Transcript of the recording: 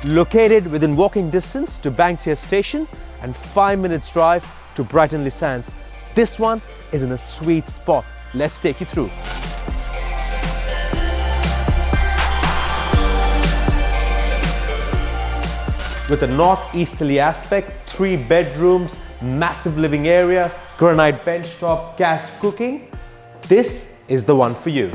Located within walking distance to Banksia Station and 5 minutes drive to Brighton Sands, this one is in a sweet spot. Let's take you through. With a northeasterly aspect, 3 bedrooms, massive living area, granite bench top, gas cooking, this is the one for you.